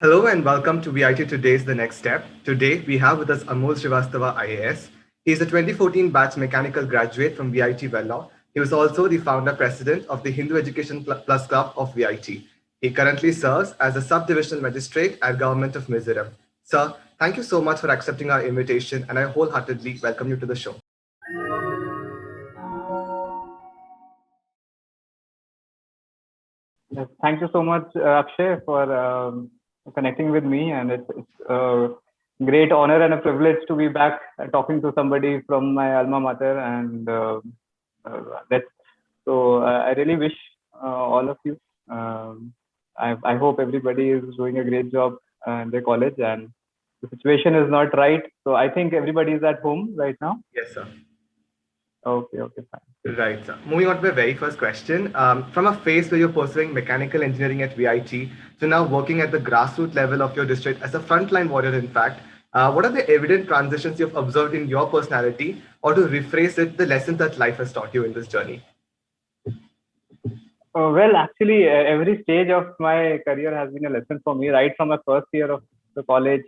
Hello and welcome to VIT Today's The Next Step. Today we have with us Amol Srivastava IAS. He is a 2014 batch mechanical graduate from VIT Vellore. He was also the founder president of the Hindu Education Plus Club of VIT. He currently serves as a subdivisional magistrate at Government of Mizoram. Sir, thank you so much for accepting our invitation and I wholeheartedly welcome you to the show. Yes, thank you so much, Akshay, for connecting with me. And it's a great honor and a privilege to be back talking to somebody from my alma mater. And that's I really wish all of you. I hope everybody is doing a great job in their college, and the situation is not right. So I think everybody is at home right now. Yes, sir. Okay, fine. Right. So moving on to my very first question. From a phase where you're pursuing mechanical engineering at VIT to now working at the grassroots level of your district as a frontline warrior, in fact, what are the evident transitions you've observed in your personality, or to rephrase it, the lessons that life has taught you in this journey? Well, actually, every stage of my career has been a lesson for me, right from my first year of the college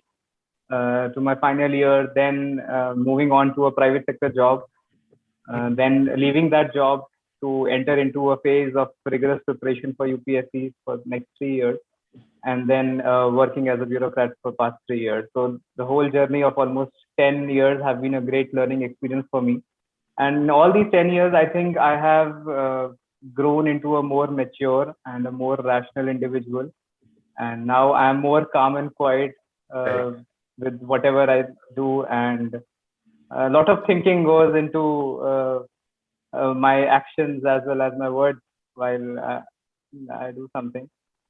to my final year, then moving on to a private sector job, then leaving that job to enter into a phase of rigorous preparation for UPSC for the next 3 years, and then working as a bureaucrat for past 3 years. So the whole journey of almost 10 years have been a great learning experience for me. And in all these 10 years, I think I have grown into a more mature and a more rational individual. And now I'm more calm and quiet uh, with whatever I do. And a lot of thinking goes into my actions as well as my words while I do something.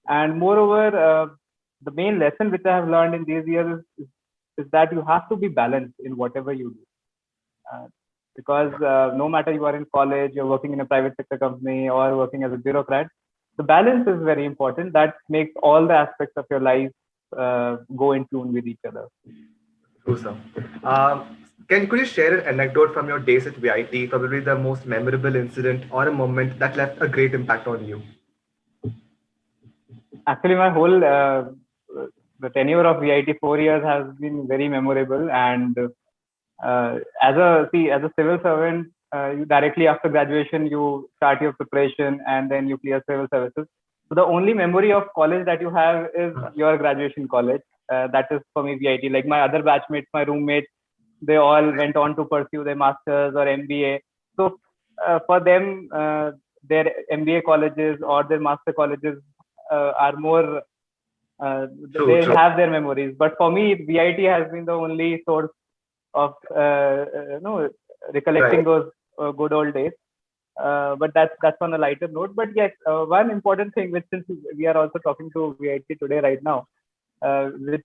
And moreover, the main lesson which I have learned in these years is that you have to be balanced in whatever you do. Uh, because no matter you are in college, you're working in a private sector company, or working as a bureaucrat, the balance is very important. That makes all the aspects of your life go in tune with each other. True, sir. Could you share an anecdote from your days at VIT, probably the most memorable incident or a moment that left a great impact on you? Actually, my whole the tenure of VIT 4 years has been very memorable. And as a civil servant, you directly after graduation you start your preparation and then you clear civil services. So the only memory of college that you have is your graduation college. That is for me VIT. Like my other batchmates, my roommates, they all went on to pursue their masters or MBA. So for them, their MBA colleges or their master colleges are more. True, They true. have their memories, but for me, VIT has been the only source of recollecting Right. those good old days. But that's on a lighter note. But yes, one important thing, which since we are also talking to VIT today right now, which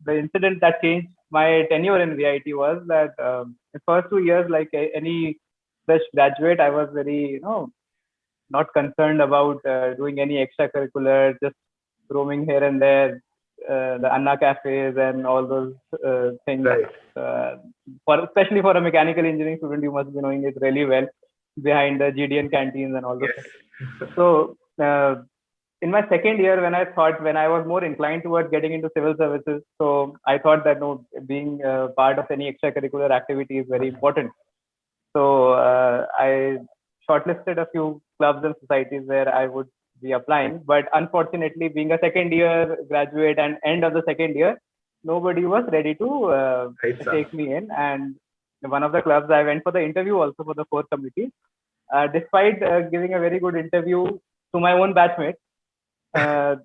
the incident that changed my tenure in VIT was that the first 2 years, like any fresh graduate, I was very not concerned about doing any extracurricular, just roaming here and there, the Anna cafes and all those things. Right. Uh, for especially for a mechanical engineering student, you must be knowing it really well behind the GDN canteens and all those things. Yes. So in my second year, when I was more inclined towards getting into civil services, so I thought that no, being part of any extracurricular activity is very important. So I shortlisted a few clubs and societies where I would be applying. But unfortunately, being a second year graduate and end of the second year, nobody was ready to Right, sir. take me in. And one of the clubs, I went for the interview also for the core committee. Despite giving a very good interview to my own batchmates, uh,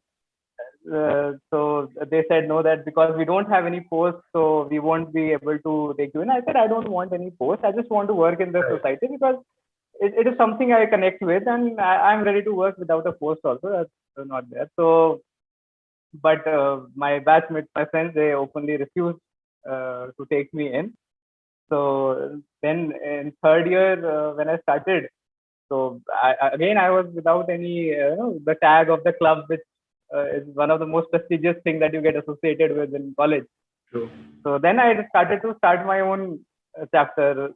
so they said no, that because we don't have any posts, so we won't be able to take you in. I said I don't want any post. I just want to work in the Right. society because it is something I connect with, and I'm ready to work without a post also. That's not there. So, but my batchmates, my friends, they openly refused to take me in. So then in third year when I started, so again I was without any the tag of the club, which is one of the most prestigious thing that you get associated with in college. True. So then I started to start my own chapter,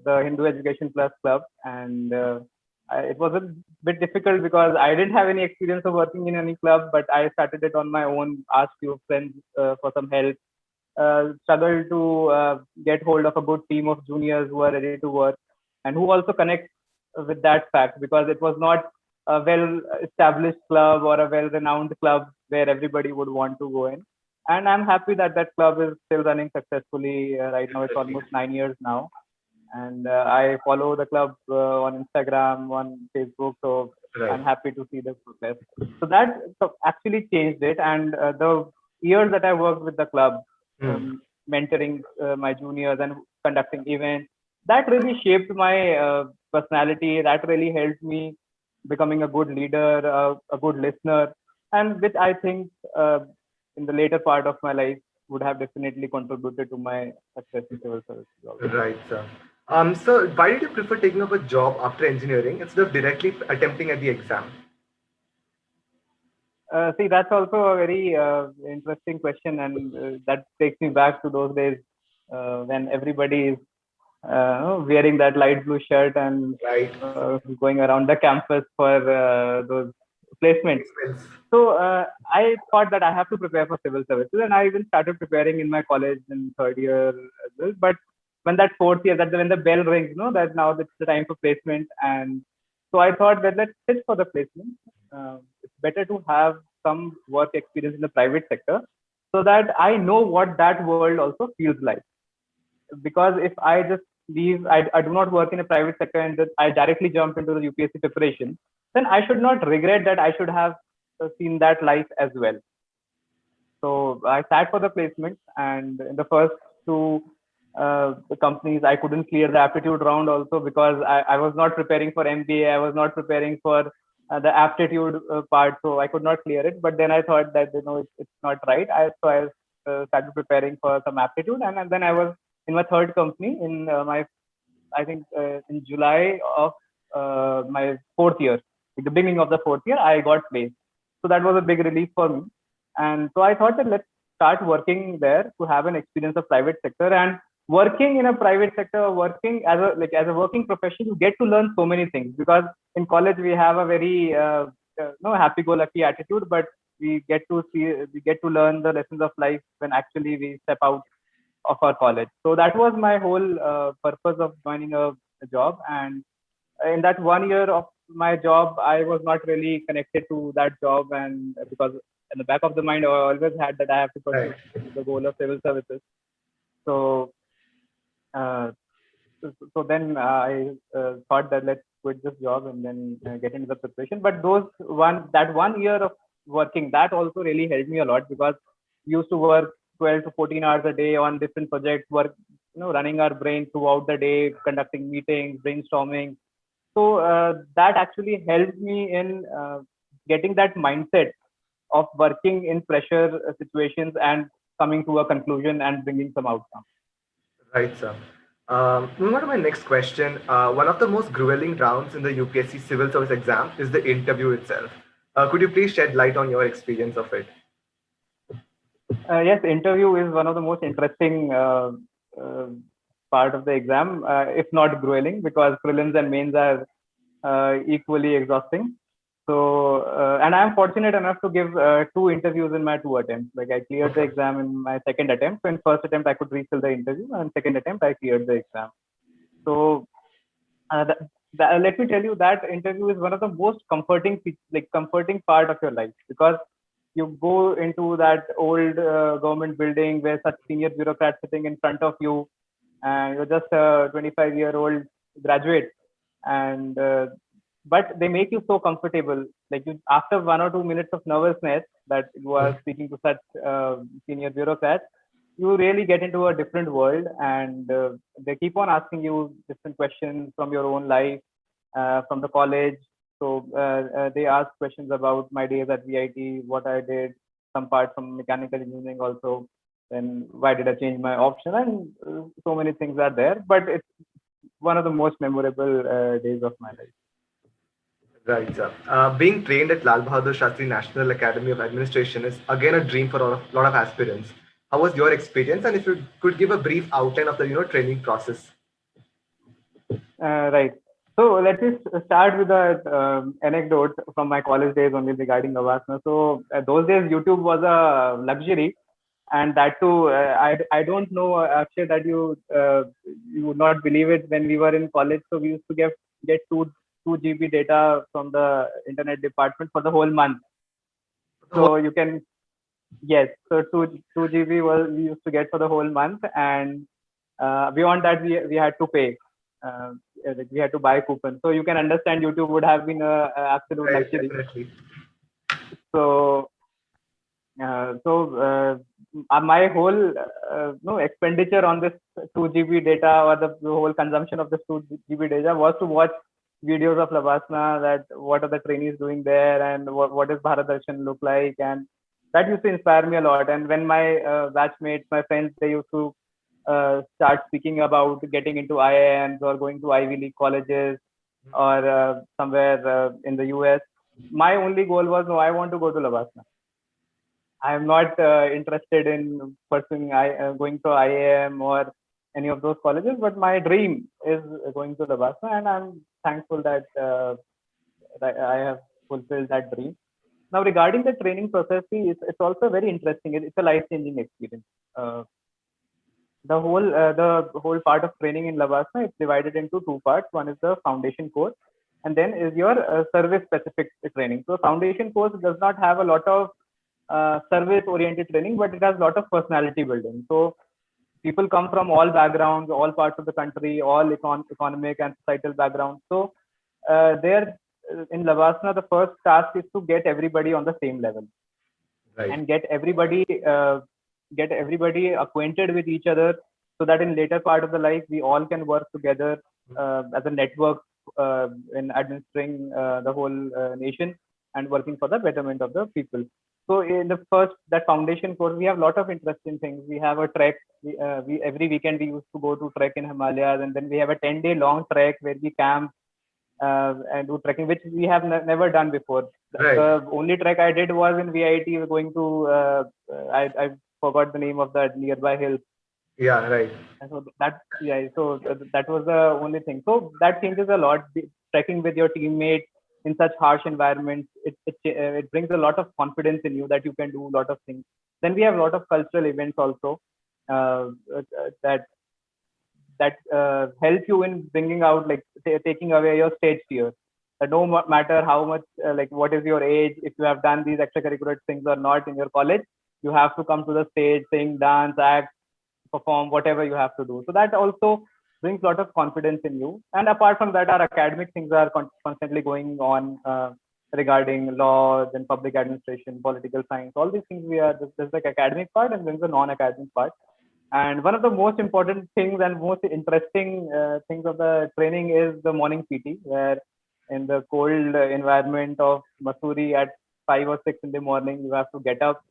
the Hindu Education Plus Club, and it was a bit difficult because I didn't have any experience of working in any club, but I started it on my own, asked few friends for some help, struggled to get hold of a good team of juniors who are ready to work and who also connect with that fact, because it was not a well established club or a well renowned club where everybody would want to go in. And I'm happy that that club is still running successfully. Right now, it's almost 9 years now, and I follow the club on Instagram, on Facebook. So Right. I'm happy to see the progress. So that actually changed it, and the years that I worked with the club, mentoring my juniors and conducting events, that really shaped my personality. That really helped me becoming a good leader, a good listener, and which I think in the later part of my life would have definitely contributed to my success in civil services also. Right, sir. So why did you prefer taking up a job after engineering instead of directly attempting at the exam? See, that's also a very interesting question, and that takes me back to those days when everybody is wearing that light blue shirt and Right. going around the campus for those placements. Expense. So I thought that I have to prepare for civil services, and I even started preparing in my college in third year as well. But when that fourth year, that when the bell rings, that now it's the time for placement, and so I thought that let's sit for the placement. It's better to have some work experience in the private sector so that I know what that world also feels like. Because if I just leave, I do not work in a private sector and just I directly jump into the UPSC preparation, then I should not regret that I should have seen that life as well. So I sat for the placement, and in the first two the companies, I couldn't clear the aptitude round also because I was not preparing for MBA. I was not preparing for the aptitude part, so I could not clear it. But then I thought that it's not right. I started preparing for some aptitude, and then I was in my third company in my I think in July of my fourth year, at the beginning of the fourth year, I got placed. So that was a big relief for me. And so I thought that let's start working there to have an experience of private sector. And working in a private sector, working as a working profession, you get to learn so many things because in college we have a very no happy-go-lucky attitude, but we get to learn the lessons of life when actually we step out of our college. So that was my whole purpose of joining a job. And in that 1 year of my job, I was not really connected to that job, and because in the back of the mind, I always had that I have to pursue the goal of civil services. So, uh, so then I thought that let's quit this job and then get into the preparation. But that 1 year of working, that also really helped me a lot because we used to work 12 to 14 hours a day on different projects, work, running our brain throughout the day, conducting meetings, brainstorming. So that actually helped me in getting that mindset of working in pressure situations and coming to a conclusion and bringing some outcome. Right, sir. Moving on to my next question. One of the most grueling rounds in the UPSC civil service exam is the interview itself. Could you please shed light on your experience of it? Yes, interview is one of the most interesting part of the exam, if not grueling, because prelims and mains are equally exhausting. So, and I'm fortunate enough to give two interviews in my two attempts. Like I cleared the exam in my second attempt. So in first attempt, I could refill the interview, and second attempt, I cleared the exam. So let me tell you that interview is one of the most comforting part of your life because you go into that old government building where such senior bureaucrats sitting in front of you, and you're just a 25-year-old graduate, and but they make you so comfortable. Like after 1 or 2 minutes of nervousness that you are speaking to such senior bureaucrats, you really get into a different world, and they keep on asking you different questions from your own life, from the college. So they ask questions about my days at VIT, what I did, some parts from mechanical engineering also, then why did I change my option, and so many things are there. But it's one of the most memorable days of my life. Right, sir. Being trained at Lal Bahadur Shastri National Academy of Administration is again a dream for a lot of aspirants. How was your experience, and if you could give a brief outline of the training process? Right. So let me start with a anecdote from my college days only regarding Lavasana. So those days YouTube was a luxury, and that too, I don't know, Akshay, that you would not believe it. When we were in college, so we used to get two GB data from the internet department for the whole month. So you can, yes, so two GB was we used to get for the whole month, and beyond that we had to pay. Like we had to buy coupons. So you can understand YouTube would have been a absolute Right, luxury. definitely. So my whole no expenditure on this 2 GB data, or the whole consumption of this 2 GB data, was to watch videos of Lavasana, that what are the trainees doing there, and what does Bharat Darshan look like, and that used to inspire me a lot. And when my batchmates, my friends, they used to start speaking about getting into IIMs or going to Ivy League colleges, or somewhere in the US, my only goal was, no, I want to go to Lavasana. I am not interested in pursuing going to IIM or any of those colleges, but my dream is going to Lavasana, and I'm thankful that I have fulfilled that dream. Now, regarding the training process, see, it's also very interesting. It's a life-changing experience. Uh, the whole part of training in Lavasana is divided into two parts. One is the foundation course, and then is your service specific training. So foundation course does not have a lot of service oriented training, but it has a lot of personality building. So people come from all backgrounds, all parts of the country, all economic and societal backgrounds. So there in Lavasana, the first task is to get everybody on the same level, Right. and get everybody acquainted with each other, so that in later part of the life we all can work together as a network in administering the whole nation, and working for the betterment of the people. So in the first, that foundation course, we have a lot of interesting things. We have a trek. We every weekend we used to go to trek in Himalayas, and then we have a 10-day long trek where we camp and do trekking, which we have never done before. Right. The only trek I did was in VIT. We're going to I forgot the name of that nearby hill. Yeah, right. And so that was the only thing. So that changes a lot. Trekking with your teammates in such harsh environments, it brings a lot of confidence in you that you can do a lot of things. Then we have a lot of cultural events also that help you in bringing out, like taking away your stage fear. No matter how much, like what is your age, if you have done these extracurricular things or not in your college, you have to come to the stage, sing, dance, act, perform, whatever you have to do. So that also brings a lot of confidence in you. And apart from that, our academic things are constantly going on regarding laws and public administration, political science, all these things. There's like academic part, and then the non-academic part. And one of the most important things and most interesting things of the training is the morning PT, where in the cold environment of Mussoorie at 5 or 6 in the morning, you have to get up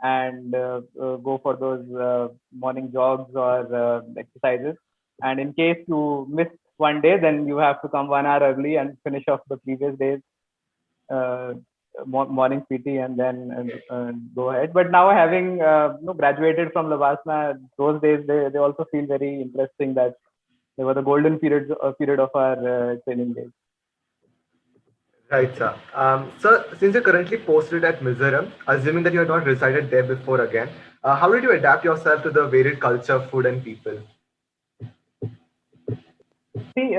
and go for those morning jogs or exercises. And in case you miss one day, then you have to come 1 hour early and finish off the previous day's uh, morning PT, and then go ahead. But now, having graduated from Lavasana, those days they also feel very interesting, that they were the golden period of our training days. Right, sir. Sir, since you're currently posted at Mizoram, assuming that you had not resided there before again, how did you adapt yourself to the varied culture, food, and people? See,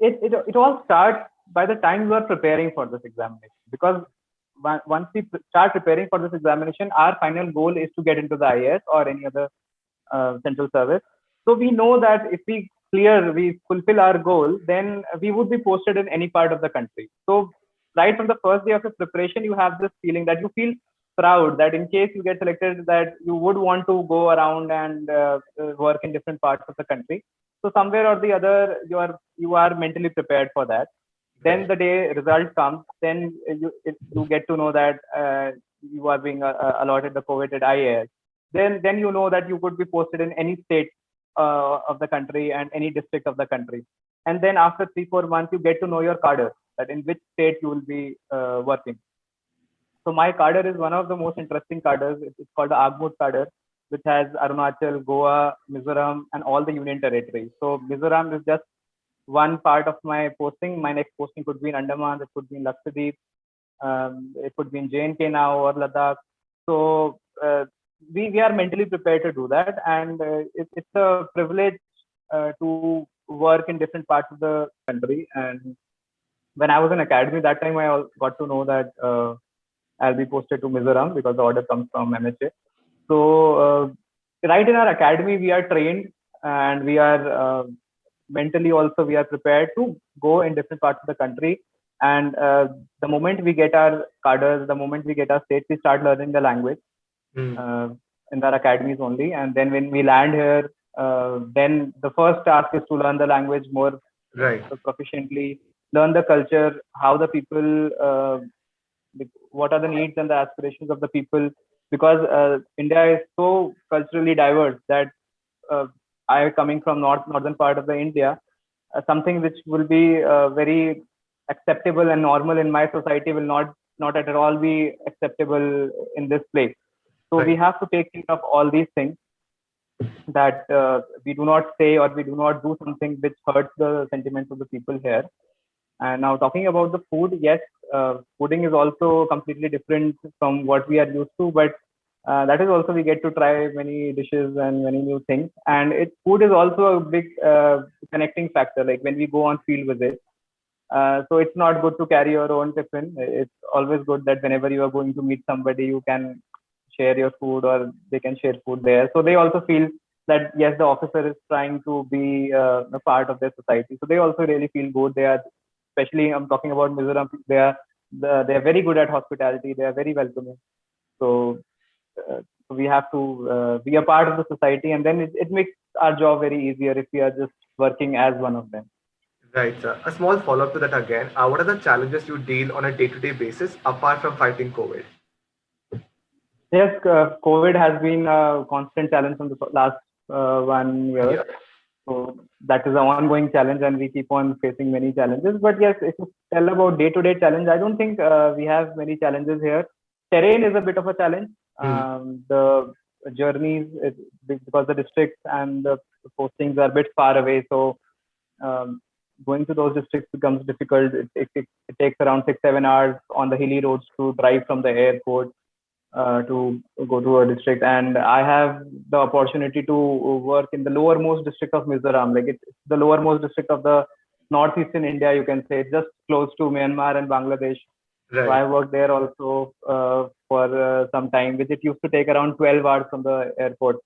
it all starts by the time you are preparing for this examination, because once we start preparing for this examination, our final goal is to get into the IAS or any other central service. So we know that if we fulfill our goal, then we would be posted in any part of the country. So right from the first day of your preparation, you have this feeling that you feel proud that in case you get selected, that you would want to go around and work in different parts of the country. So somewhere or the other, you are mentally prepared for that. Then the day result comes, then you get to know that you are being allotted the coveted IAS. Then you know that you could be posted in any state of the country and any district of the country. And then after 3-4 months, you get to know your cadre, that in which state you will be working. So my cadre is one of the most interesting cadres. It's called the Agmut cadre, which has Arunachal, Goa, Mizoram, and all the union territories. So Mizoram is just one part of my posting. My next posting could be in Andaman, it could be in Lakshadweep, it could be in J&K now or Ladakh. So we are mentally prepared to do that, and it's a privilege to work in different parts of the country. And when I was in academy, that time I got to know that I'll be posted to Mizoram because the order comes from MHA. So right in our academy, we are trained, and we are mentally also we are prepared to go in different parts of the country. And the moment we get our cadres, the moment we get our states, we start learning the language in our academies only. And then when we land here, then the first task is to learn the language more proficiently, learn the culture, how the people, what are the needs and the aspirations of the people. Because India is so culturally diverse that I coming from northern part of the India, something which will be very acceptable and normal in my society will not at all be acceptable in this place. So we have to take care of all these things, that we do not say or we do not do something which hurts the sentiments of the people here. And now talking about the food, yes, fooding is also completely different from what we are used to, but that is also we get to try many dishes and many new things. And food is also a big connecting factor. Like when we go on field visits, so it's not good to carry your own tiffin. It's always good that whenever you are going to meet somebody, you can share your food or they can share food there. So they also feel that yes, the officer is trying to be a part of their society. So they also really feel good. They are, especially I'm talking about Mizoram, they are very good at hospitality. They are very welcoming. So we have to be a part of the society, and then it makes our job very easier if we are just working as one of them. Right, sir. A small follow-up to that again. What are the challenges you deal on a day-to-day basis apart from fighting COVID? Yes, COVID has been a constant challenge from the last 1 year. Yeah. So that is an ongoing challenge, and we keep on facing many challenges. But yes, if you tell about day-to-day challenge, I don't think we have many challenges here. Terrain is a bit of a challenge. The journeys, because the districts and the postings are a bit far away, so going to those districts becomes difficult. It takes around 6-7 hours on the hilly roads to drive from the airport to go to a district. And I have the opportunity to work in the lowermost district of Mizoram. Like it's the lowermost district of the northeastern India, you can say, just close to Myanmar and Bangladesh. Right. So I worked there also for some time, which it used to take around 12 hours from the airport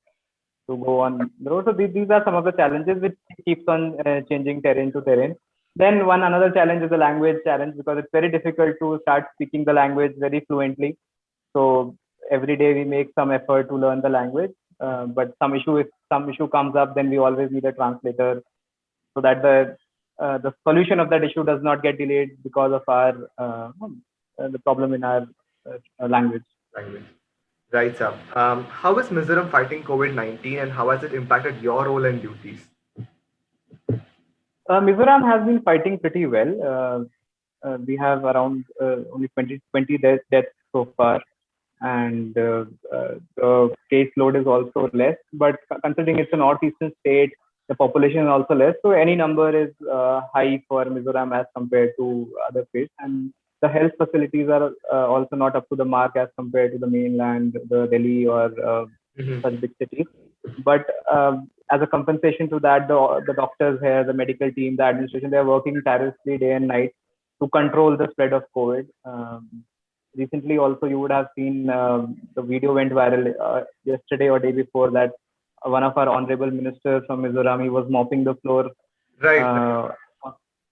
to go on the road. So these are some of the challenges which keeps on changing terrain to terrain. Then another challenge is the language challenge, because it's very difficult to start speaking the language very fluently. So every day we make some effort to learn the language, but if some issue comes up, then we always need a translator, so that the solution of that issue does not get delayed because of our the problem in our language. Right, sir. How is Mizoram fighting COVID-19, and how has it impacted your role and duties? Mizoram has been fighting pretty well. We have around only 20 deaths so far, and the caseload is also less. But considering it's a northeastern state, the population is also less, so any number is high for Mizoram as compared to other states. And the health facilities are also not up to the mark as compared to the mainland, the Delhi or such big cities. But as a compensation to that, the doctors here, the medical team, the administration, they are working tirelessly day and night to control the spread of COVID. Recently, also, you would have seen the video went viral yesterday or day before, that one of our honorable ministers from Mizoram, he was mopping the floor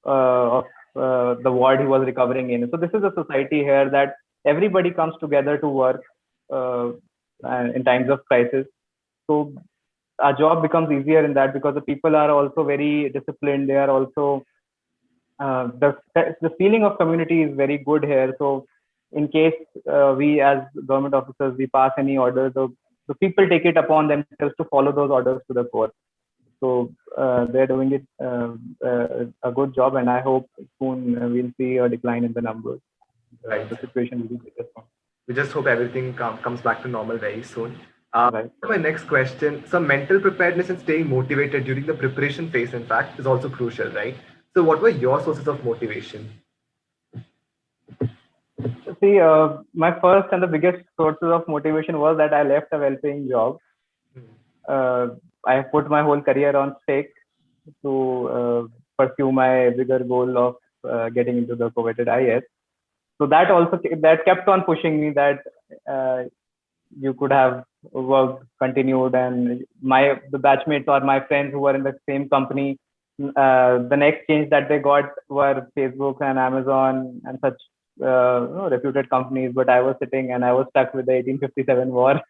of the ward he was recovering in. So this is a society here that everybody comes together to work in times of crisis. So our job becomes easier in that, because the people are also very disciplined. They are also the feeling of community is very good here. So in case we as government officers, we pass any orders, the people take it upon themselves to follow those orders to the core. So they're doing it a good job, and I hope soon we'll see a decline in the numbers. Right. The situation will be better. We just hope everything comes back to normal very soon. Right. My next question. So mental preparedness and staying motivated during the preparation phase, in fact, is also crucial, right? So, what were your sources of motivation? See, my first and the biggest sources of motivation was that I left a well-paying job. Uh, I put my whole career on stake to pursue my bigger goal of getting into the coveted IS. So that also that kept on pushing me that uh, you could have worked continued, and the batchmates or my friends who were in the same company, the next change that they got were Facebook and Amazon and such reputed companies, but I was sitting and I was stuck with the 1857 war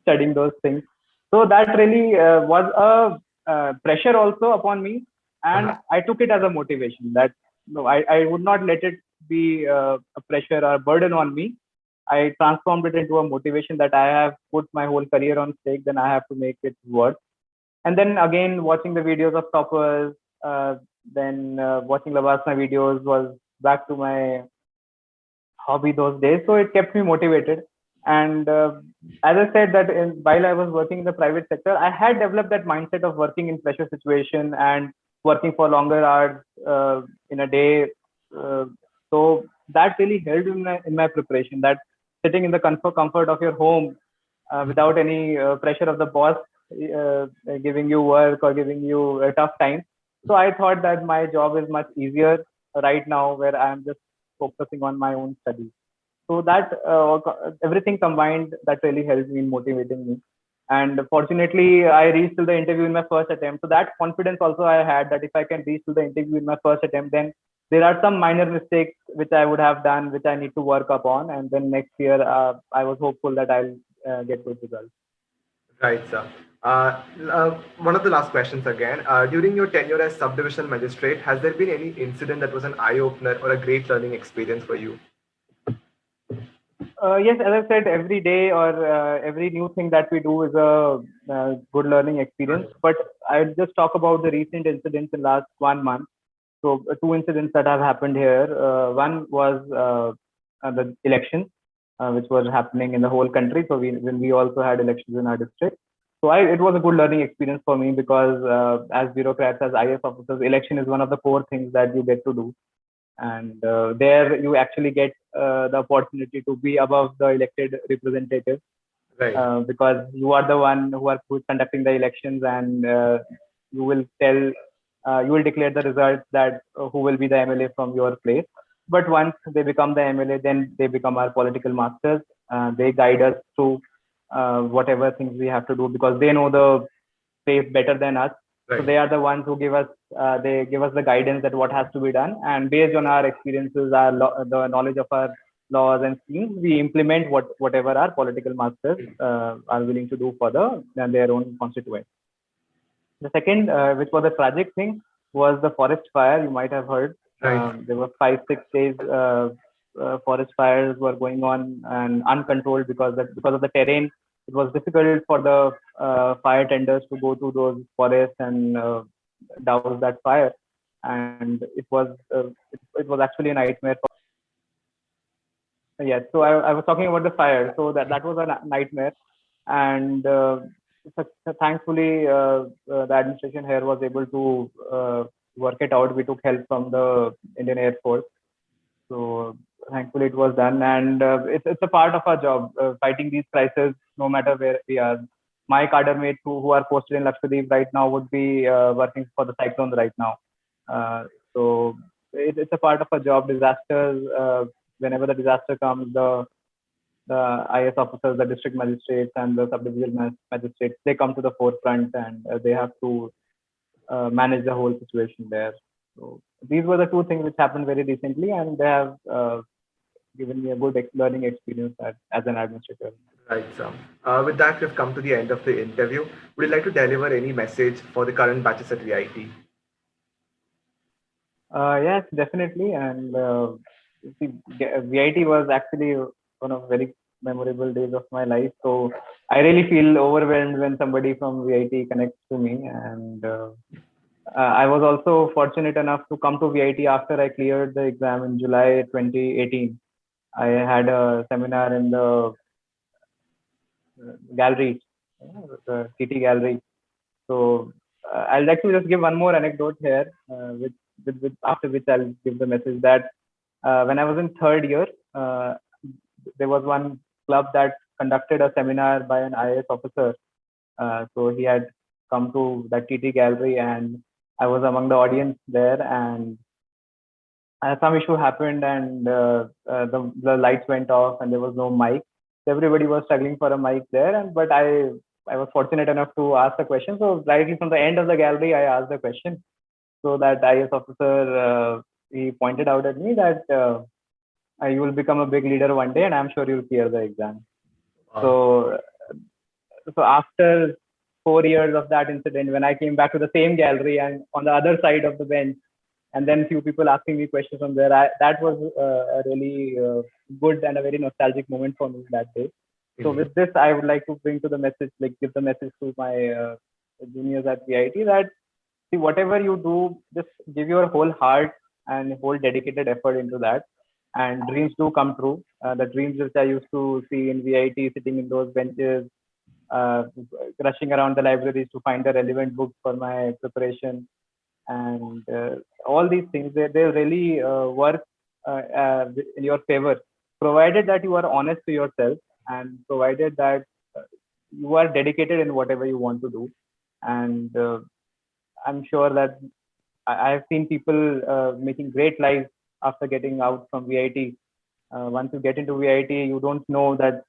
studying those things. So that really was a pressure also upon me, and I took it as a motivation that no, I would not let it be a pressure or a burden on me. I transformed it into a motivation that I have put my whole career on stake, then I have to make it work. And then again, watching the videos of toppers, then watching Lavasana videos was back to my hobby those days. So it kept me motivated. And as I said, that while I was working in the private sector, I had developed that mindset of working in pressure situation and working for longer hours in a day. Uh, so that really helped in my preparation. That sitting in the comfort of your home without any pressure of the boss giving you work or giving you a tough time. So I thought that my job is much easier right now, where I'm just focusing on my own studies. So that everything combined that really helped me in motivating me. And fortunately, I reached to the interview in my first attempt. So that confidence also I had that if I can reach to the interview in my first attempt, then there are some minor mistakes which I would have done, which I need to work upon. And then next year, I was hopeful that I'll get good results. Right, sir. One of the last questions again. During your tenure as subdivisional magistrate, has there been any incident that was an eye opener or a great learning experience for you? Yes, as I said, every day or every new thing that we do is a good learning experience. But I'll just talk about the recent incidents in last 1 month. So two incidents that have happened here. One was the elections, which was happening in the whole country. So when we also had elections in our district. So it was a good learning experience for me because as bureaucrats, as IS officers, election is one of the core things that you get to do, and there you actually get the opportunity to be above the elected representative, Right. because you are the one who's conducting the elections, and you will you will declare the results that who will be the MLA from your place. But once they become the MLA, then they become our political masters. They guide us through whatever things we have to do, because they know the place better than us. Right. So they are the ones who give us the guidance that what has to be done, and based on our experiences, the knowledge of our laws and schemes, we implement whatever our political masters are willing to do for their own constituents. The second, which was a tragic thing, was the forest fire. You might have heard. Right. There were 5-6 days forest fires were going on and uncontrolled because of the terrain. It was difficult for the fire tenders to go to those forests and douse that fire, and it was actually a nightmare. Yes, so I was talking about the fire. So that was a nightmare, and thankfully the administration here was able to work it out. We took help from the Indian Air Force, so thankfully it was done, and it's a part of our job, fighting these crises no matter where we are. My cadre mates who are posted in Lakshadweep right now would be working for the cyclone right now. So it's a part of our job. Disasters, whenever the disaster comes, the IS officers, the district magistrates, and the subdivisional magistrates, they come to the forefront, and they have to manage the whole situation there. So these were the two things which happened very recently, and they have given me a good learning experience as an administrator. Right, sir. With that, we've come to the end of the interview. Would you like to deliver any message for the current batches at VIT? Yes, definitely. And see, VIT was actually one of very memorable days of my life. So I really feel overwhelmed when somebody from VIT connects to me. And I was also fortunate enough to come to VIT after I cleared the exam in July 2018. I had a seminar in the gallery, the TT gallery. So I'll like to just give one more anecdote here, after which I'll give the message that when I was in third year, there was one club that conducted a seminar by an IAS officer. So he had come to that TT gallery, and I was among the audience there, and some issue happened, and the lights went off, and there was no mic. So everybody was struggling for a mic there, but I was fortunate enough to ask the question. So directly from the end of the gallery, I asked the question. So that IAS officer, he pointed out at me that you will become a big leader one day, and I'm sure you'll clear the exam. Wow. So after 4 years of that incident, when I came back to the same gallery and on the other side of the bench, and then few people asking me questions from there, that was a really good and a very nostalgic moment for me that day. So with this, I would like to bring to the message, like give the message to my juniors at VIT that see, whatever you do, just give your whole heart and whole dedicated effort into that, and dreams do come true. The dreams which I used to see in VIT, sitting in those benches, uh, rushing around the libraries to find the relevant books for my preparation, and all these things, they really work in your favor, provided that you are honest to yourself, and provided that you are dedicated in whatever you want to do. And I'm sure that I have seen people making great lives after getting out from VIT. Once you get into VIT, you don't know that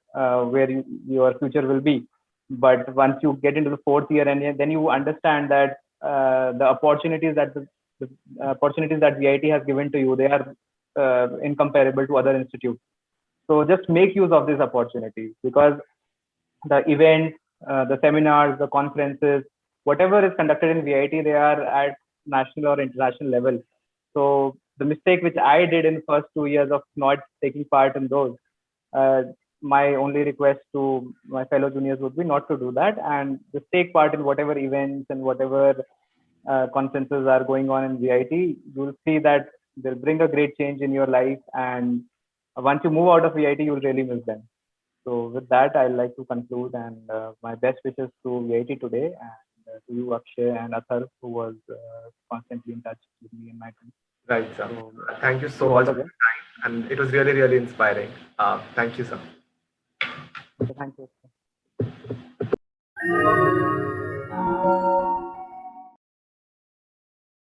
where your future will be. But once you get into the fourth year, and then you understand that the opportunities that the opportunities that VIT has given to you, they are incomparable to other institutes. So just make use of these opportunities, because the events, the seminars, the conferences, whatever is conducted in VIT, they are at national or international level. So the mistake which I did in the first 2 years of not taking part in those, my only request to my fellow juniors would be not to do that, and just take part in whatever events and whatever conferences are going on in VIT. You'll see that they'll bring a great change in your life, and once you move out of VIT, you'll really miss them. So with that, I'd like to conclude, and my best wishes to VIT today, and to you, Akshay, and Athar, who was constantly in touch with me in my time. Right, sir. So, Thank you so much for your time, and it was really, really inspiring. Thank you, sir. thank you.